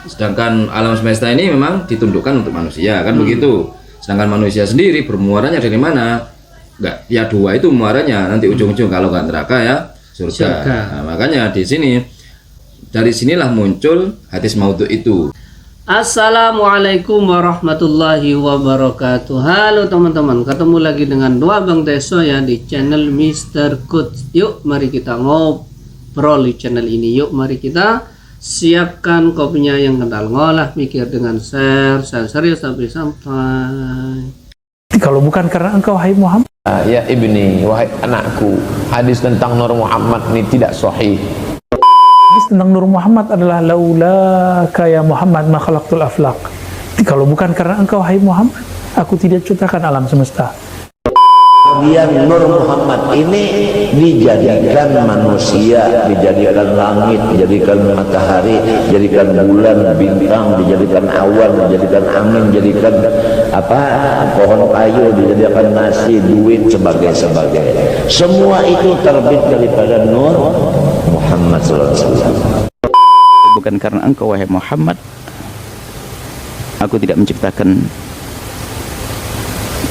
Sedangkan alam semesta ini memang ditundukkan untuk manusia, kan begitu. Sedangkan manusia sendiri bermuaranya dari mana? Enggak, ya dua itu muaranya. Nanti ujung-ujung kalau nggak neraka ya surga. Nah, makanya di sini, dari sinilah muncul hadis maudhu itu. Assalamualaikum warahmatullahi wabarakatuh. Halo teman-teman, ketemu lagi dengan Dua Bang Deso ya di channel Mr. Coach. Yuk mari kita ngobrol di channel ini. Yuk mari kita siapkan kopinya yang kental, ngolah mikir dengan share serius sampai sampai. Kalau bukan karena engkau hai Muhammad. Ya ibni, wahai anakku, hadis tentang Nur Muhammad ini tidak sahih. Hadis tentang Nur Muhammad adalah laula kaya Muhammad ma khalaqtul aflaq. Kalau bukan karena engkau hai Muhammad, aku tidak ciptakan alam semesta. Kemudian Nur Muhammad ini dijadikan manusia, dijadikan langit, dijadikan matahari, dijadikan bulan, bintang, dijadikan awan, dijadikan angin, dijadikan pohon kayu, dijadikan nasi, duit, sebagai. Semua itu terbit daripada Nur Muhammad SAW. Bukan karena engkau wahai Muhammad, aku tidak menciptakan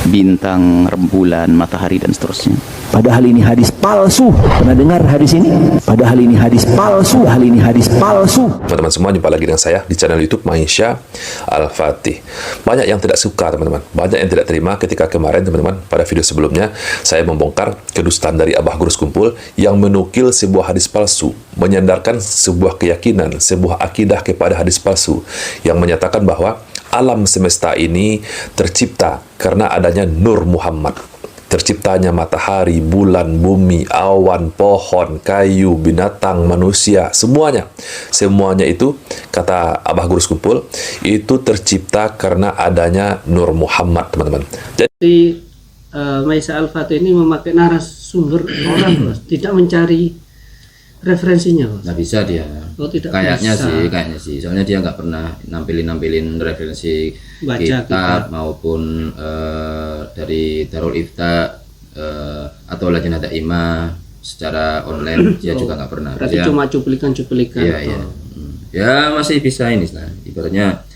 bintang, rembulan, matahari dan seterusnya. Padahal ini hadis palsu. Pernah dengar hadis ini? Padahal ini hadis palsu. Hal ini hadis palsu. Teman-teman semua, jumpa lagi dengan saya di channel YouTube Maisha Al-Fatih. Banyak yang tidak suka, teman-teman. Banyak yang tidak terima ketika kemarin, teman-teman, pada video sebelumnya saya membongkar kedustaan dari Abah Gurus Kumpul yang menukil sebuah hadis palsu, menyandarkan sebuah keyakinan, sebuah akidah kepada hadis palsu yang menyatakan bahwa alam semesta ini tercipta karena adanya Nur Muhammad. Terciptanya matahari, bulan, bumi, awan, pohon, kayu, binatang, manusia, semuanya. Semuanya itu, kata Abah Gurus Kumpul, itu tercipta karena adanya Nur Muhammad, teman-teman. Jadi Maisha Al-Fatih ini memakai narasumber orang, tidak mencari referensinya. Nggak bisa dia. Oh, tidak kayaknya bisa. sih. Soalnya dia nggak pernah nampilin referensi kitab maupun dari Darul Ifta atau Lajnah Daimah secara online dia juga nggak pernah. Berarti dia, cuma cuplikan. Iya. Ya masih bisa ini lah. Ibaratnya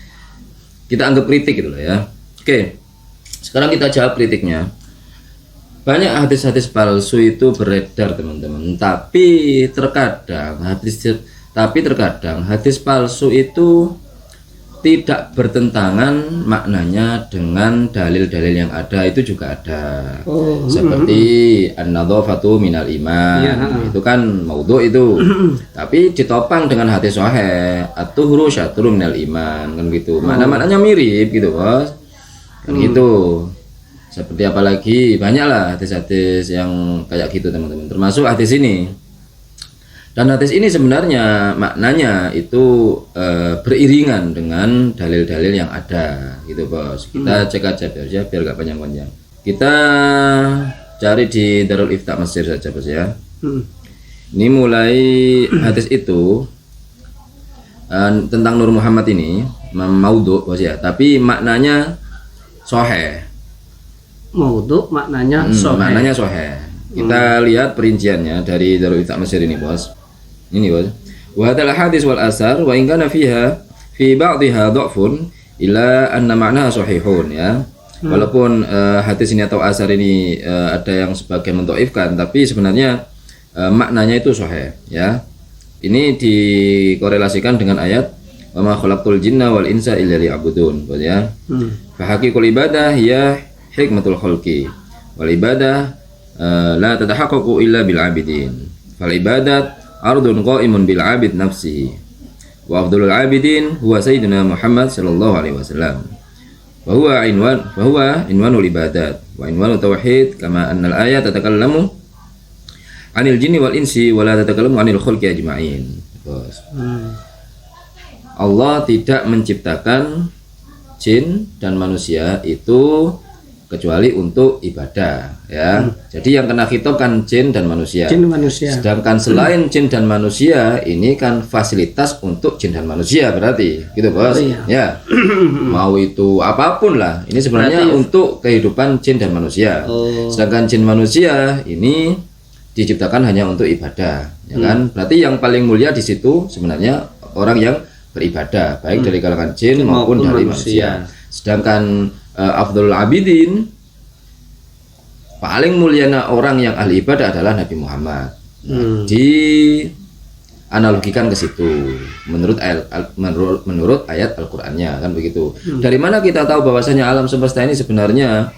kita anggap kritik gitu loh ya. Oke. Sekarang kita jawab kritiknya. Banyak hadis-hadis palsu itu beredar, teman-teman. Tapi terkadang hadis palsu itu tidak bertentangan maknanya dengan dalil-dalil yang ada, itu juga ada. Seperti an-nadhafatu minal iman. Itu kan maudhu itu. Tapi ditopang dengan hadis sahih, at-tuhru syatrun minal iman, kan gitu. Makna-maknanya mirip gitu, Bos. Kan gitu. Seperti apalagi banyaklah hadis-hadis yang kayak gitu, teman-teman, termasuk hadis ini. Dan hadis ini sebenarnya maknanya itu beriringan dengan dalil-dalil yang ada gitu, Bos. Kita cek aja biar gak panjang-panjang. Kita cari di Darul Ifta Mesir saja, Bos ya. Ini mulai hadis itu tentang Nur Muhammad ini maudhu, Bos ya, tapi maknanya sahih. Maudhu maknanya sahih. Maknanya sahih. Kita lihat perinciannya dari Darul Ifta Mesir ini, Bos. Ini, Bos. Wa hadzal hadis wal asar wa in kana fiha fi ba'dihha dha'fun illa anna ma'naha sahihun ya. Walaupun hadis ini atau asar ini ada yang sebagian mendhaifkan, tapi sebenarnya maknanya itu sahih ya. Ini dikorelasikan dengan ayat wa ma khalaqtul jinna wal insa illa liya'budun, Bos ya. Fa haqiqul ibadah ya hikmatul khalqi wal ibadah la tatahaqqaqu illa bil abidin. Fal ibadat ardun qa'imun bil abid nafsihi wa afdalul abidin huwa sayyidina Muhammad sallallahu alaihi wasallam wa huwa inwanul ibadat wa inwanut tauhid kama anna al ayat tatakallamu anil jinni wal insi wa la tatakallamu anil khalqi ajma'in. Allah tidak menciptakan jin dan manusia itu kecuali untuk ibadah ya. Jadi yang kena khitab kan jin dan manusia. Sedangkan selain jin dan manusia ini kan fasilitas untuk jin dan manusia, berarti gitu, Bos. Ya. Mau itu apapun lah. Ini sebenarnya berarti untuk kehidupan jin dan manusia. Sedangkan jin manusia ini diciptakan hanya untuk ibadah, ya kan? Berarti yang paling mulia di situ sebenarnya orang yang beribadah, baik dari kalangan jin maupun Maupun dari manusia. manusia. Sedangkan Afdhalul Abidin, paling mulianya orang yang ahli ibadah adalah Nabi Muhammad. Dianalogikan ke situ menurut ayat Al-Qur'annya, kan begitu. Dari mana kita tahu bahwasanya alam semesta ini sebenarnya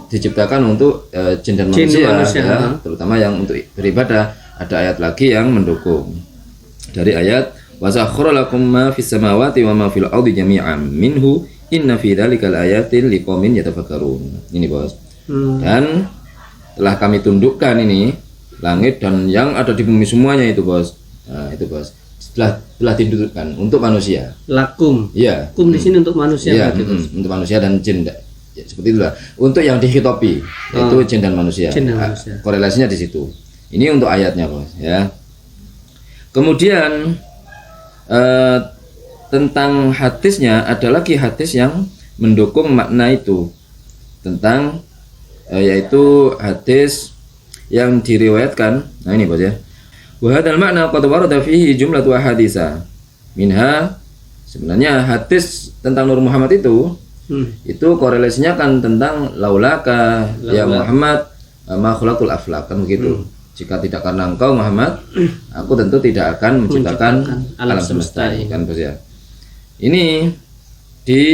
diciptakan untuk jin dan manusia, ya, terutama yang untuk beribadah. Ada ayat lagi yang mendukung dari ayat wa sakhkhara lakum ma fis samawati wa ma fil ardi jami'an minhu inna fi dzalikal ayatin liqaumin yatafakkarun. Ini bos. Dan telah kami tundukkan ini langit dan yang ada di bumi semuanya itu bos. Nah, itu bos. Telah ditundukkan untuk manusia. Lakum. Iya. Kum di sini untuk manusia. Iya, untuk manusia dan jin. Ya, seperti itulah. Untuk yang dihitopi yaitu jin dan manusia. Jin dan manusia. Korelasinya di situ. Ini untuk ayatnya bos, ya. Kemudian tentang hadisnya ada lagi hadis yang mendukung makna itu tentang yaitu hadis yang diriwayatkan. Nah ini bos ya. Wa hadzal makna qad warada fihi jumlatu ahaditsa. Minha, sebenarnya hadis tentang Nur Muhammad itu korelasinya kan tentang laulaka ya Muhammad ma khalaqul aflaq, kan begitu. Jika tidak karena engkau Muhammad, aku tentu tidak akan menciptakan alam semesta, kan bos ya. Ini di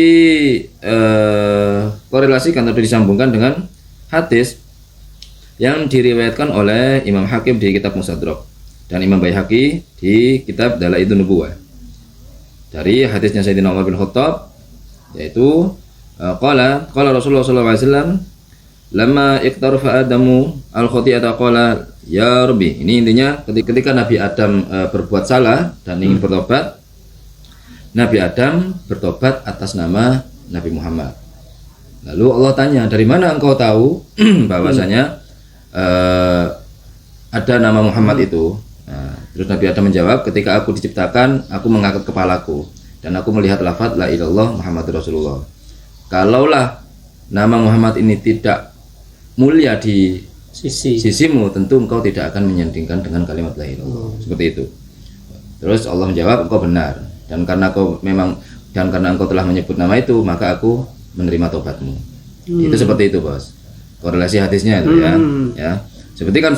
korelasikan atau disambungkan dengan hadis yang diriwayatkan oleh Imam Hakim di kitab Mustadrak dan Imam Baihaqi di kitab Dalailun Nubuwah dari hadisnya Sayyidina Umar bin Khattab, yaitu qala Rasulullah sallallahu alaihi wasallam lamma iqtarafa Adamu al-khati'ata qala ya Rabbi. Ini intinya ketika Nabi Adam berbuat salah dan ingin bertobat, Nabi Adam bertobat atas nama Nabi Muhammad. Lalu Allah tanya, dari mana engkau tahu bahwasanya ada nama Muhammad itu? Nah, terus Nabi Adam menjawab, ketika aku diciptakan, aku mengangkat kepalaku dan aku melihat lafaz la ilallah Muhammadur Rasulullah. Kalaulah nama Muhammad ini tidak mulia di sisimu, tentu engkau tidak akan menyandingkan dengan kalimat la ilallah. Seperti itu. Terus Allah menjawab, engkau benar, dan karena engkau telah menyebut nama itu, maka aku menerima tobatmu. Itu seperti itu bos, korelasi hadisnya itu ya. Seperti kan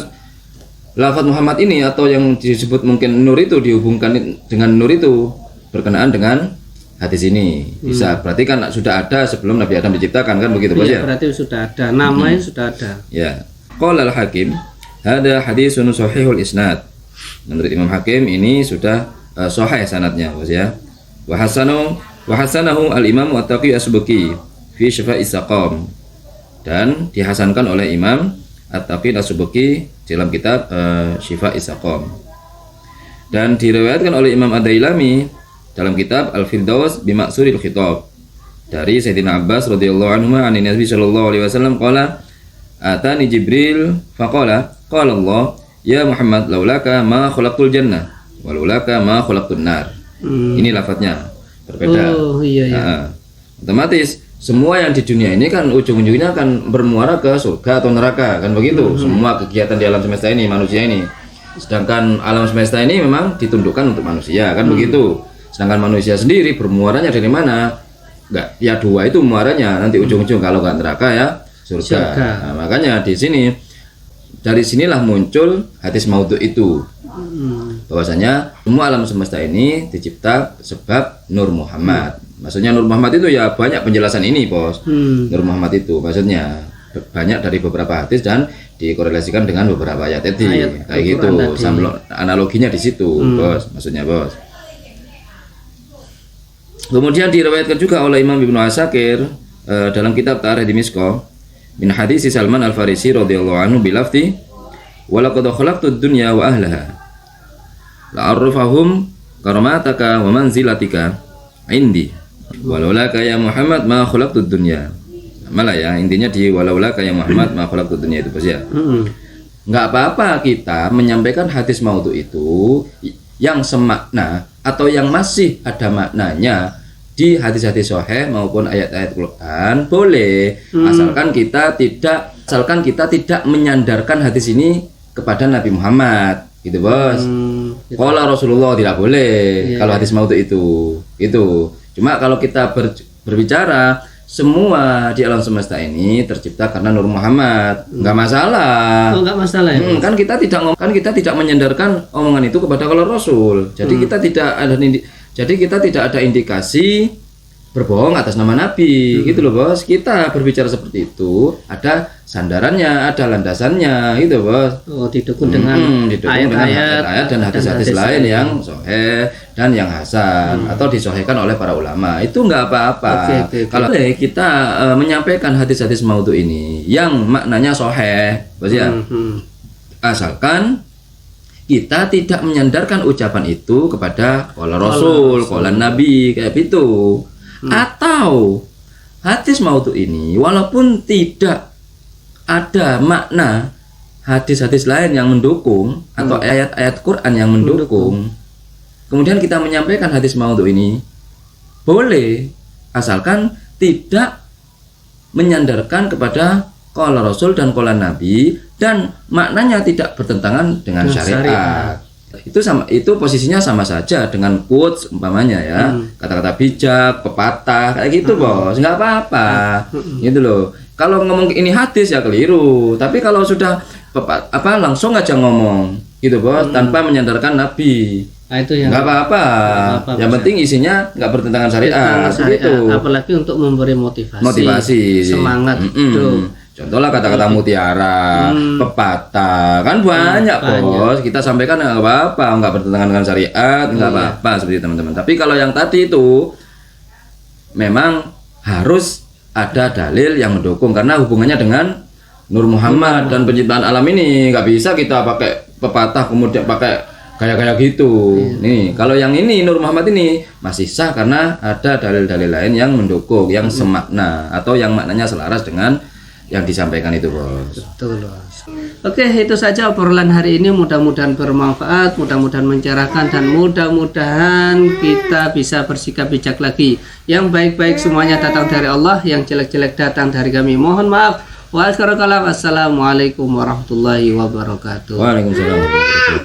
lafaz Muhammad ini atau yang disebut mungkin nur itu dihubungkan dengan nur itu berkenaan dengan hadis ini. Bisa berarti kan sudah ada sebelum Nabi Adam diciptakan, kan begitu bos ya? Berarti sudah ada, namanya sudah ada. Ya. Qala al-Hakim, hada hadisun sahihul isnad. Menurut Imam Hakim ini sudah sahih sanadnya bos ya. Wa hasanahu al-Imam At-Taqi As-Subki fi Syifa'is Saqam, dan dihasankan oleh Imam At-Taqi As-Subki dalam kitab Syifa'is Saqam, dan diriwayatkan oleh Imam Ad-Dailami dalam kitab Al-Firdaus bi Maqsuril Khitab dari Sayyidina Abbas radhiyallahu anhu an Nabi sallallahu alaihi wasallam qala atani Jibril faqala qala Allah ya Muhammad laulaka ma khalaqtul jannah wa laulaka ma khalaqtun nar. Ini lafadznya berbeda. Oh iya iya. Nah, otomatis semua yang di dunia ini kan ujung-ujungnya akan bermuara ke surga atau neraka, kan begitu. Semua kegiatan di alam semesta ini, manusia ini. Sedangkan alam semesta ini memang ditundukkan untuk manusia, kan begitu. Sedangkan manusia sendiri bermuaranya dari mana? Enggak, ya dua itu muaranya, nanti ujung-ujung kalau enggak neraka ya surga. Nah, makanya di sini, dari sinilah muncul hadis maudhu itu. Bahwasanya semua alam semesta ini dicipta sebab Nur Muhammad. Maksudnya Nur Muhammad itu ya banyak penjelasan ini bos. Nur Muhammad itu maksudnya banyak dari beberapa hadis dan dikorelasikan dengan beberapa ayat tadi. Kayak gitu. Sambil analoginya di situ bos. Maksudnya bos. Kemudian diriwayatkan juga oleh Imam Ibnu Asakir dalam kitab Tarikh Dimishq min hadis Salman Al-Farisi radhiyallahu anhu bilafti wa laqad khalaqtud dunya wa ahlaha la'arrafahum karamataka wa manzilatika indi walaulaka ya Muhammad ma khalaqtud dunya. Malah ya intinya di walaulaka ya Muhammad ma khalaqtud dunya itu bos ya. Enggak apa-apa kita menyampaikan hadis maudhu itu yang semakna atau yang masih ada maknanya di hadis-hadis sahih maupun ayat-ayat Quran boleh, asalkan kita tidak menyandarkan hadis ini kepada Nabi Muhammad, gitu bos. Qala Rasulullah tidak boleh Iya, kalau hadis maudhu itu. Cuma kalau kita berbicara semua di alam semesta ini tercipta karena Nur Muhammad, nggak masalah. Oh, enggak masalah ya. Kan kita tidak menyandarkan omongan itu kepada kalau Rasul. Jadi kita tidak ada indikasi berbohong atas nama Nabi, gitu loh bos. Kita berbicara seperti itu ada sandarannya, ada landasannya, gitu bos. Oh, didukung dengan Didukung dengan ayat-ayat ayat dan hadis-hadis lain yang sahih dan yang hasan atau disahihkan oleh para ulama. Itu nggak apa-apa. Oke. Kalau kita menyampaikan hadis-hadis maudhu ini yang maknanya sahih, bos ya. Asalkan kita tidak menyandarkan ucapan itu kepada qala Rasul, qala Nabi kayak gitu. Atau hadis maudhu ini walaupun tidak ada makna hadis-hadis lain yang mendukung atau ayat-ayat Quran yang mendukung, kemudian kita menyampaikan hadis maudhu ini boleh, asalkan tidak menyandarkan kepada qala Rasul dan qala Nabi dan maknanya tidak bertentangan dengan syariat. Itu posisinya sama saja dengan quotes umpamanya ya, kata-kata bijak, pepatah kayak gitu bos, nggak apa-apa, gitu loh. Kalau ngomong ini hadis ya keliru, tapi kalau sudah langsung aja ngomong gitu bos, tanpa menyandarkan Nabi, Nah, itu yang nggak apa-apa. Yang penting isinya nggak bertentangan syariat, gitu. Apalagi untuk memberi motivasi. Semangat itu. Contohlah kata-kata mutiara, pepatah, kan banyak bos. Kita sampaikan nggak apa-apa, nggak bertentangan dengan syariat, nggak apa-apa seperti teman-teman. Tapi kalau yang tadi itu memang harus ada dalil yang mendukung karena hubungannya dengan Nur Muhammad dan penciptaan alam ini. Nggak bisa kita pakai pepatah kemudian pakai gaya-gaya gitu. Nih, kalau yang ini Nur Muhammad ini masih sah karena ada dalil-dalil lain yang mendukung, yang semakna atau yang maknanya selaras dengan yang disampaikan itu bos. Betul bos. Oke, itu saja obrolan hari ini. Mudah-mudahan bermanfaat, mudah-mudahan mencerahkan, dan mudah-mudahan kita bisa bersikap bijak lagi. Yang baik-baik semuanya datang dari Allah, yang jelek-jelek datang dari kami. Mohon maaf. Wassalamualaikum warahmatullahi wabarakatuh. Waalaikumsalam warahmatullahi wabarakatuh.